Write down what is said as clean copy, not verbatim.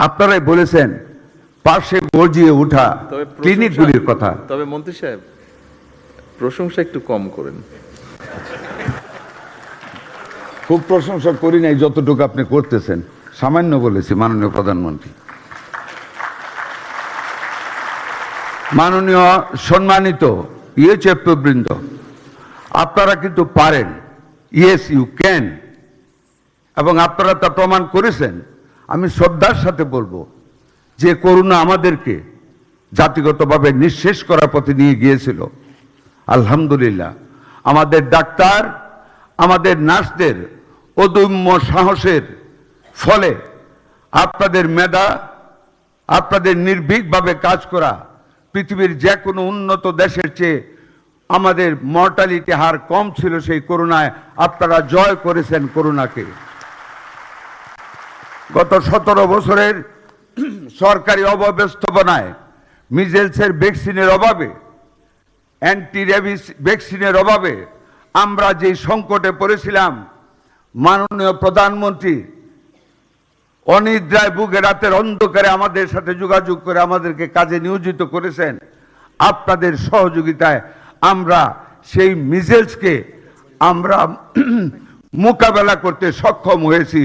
আপনারাই বলেছেন পাশে গজিয়ে ওঠা ক্লিনিকগুলির কথা। তবে মন্ত্রী সাহেব, প্রশংসা একটু কম করেন। খুব প্রশংসা করি নাই, যতটুকু আপনি করতেছেন সামান্য বলেছি। মাননীয় প্রধানমন্ত্রী, মাননীয় সম্মানিত ইউএচএফ বৃন্দ, আপনারা কিন্তু পারেন, ইয়েস ইউ ক্যান, এবং আপনারা তা প্রমাণ করেছেন। আমি শ্রদ্ধার সাথে বলবো যে করোনা আমাদেরকে জাতিগতভাবে নিঃশেষ করার পথে নিয়ে গিয়েছিল। আলহামদুলিল্লাহ, আমাদের ডাক্তার, আমাদের নার্সদের অদম্য সাহসের ফলে, আপনাদের মেধা, আপনাদের নির্ভীকভাবে কাজ করা, পৃথিবীর যে কোনো উন্নত দেশের চেয়ে আমাদের মর্টালিটি হার কম ছিল সেই করোনায়। আপনারা জয় করেছেন করোনাকে। গত 17 বছরের সরকারি অব্যবস্থাপনায়, মিজেলসের ভ্যাকসিনের অভাবে, অ্যান্টি রেবিস ভ্যাকসিনের অভাবে আমরা যে সংকটে পড়েছিলাম, মাননীয় প্রধানমন্ত্রী অনিদ্রায় বুকে রাতের অন্ধকারে আমাদের সাথে যোগাযোগ করে আমাদেরকে কাজে নিয়োজিত করেছেন। আপনাদের সহযোগিতায় আমরা সেই মিজেলসকে আমরা মোকাবেলা করতে সক্ষম হয়েছি।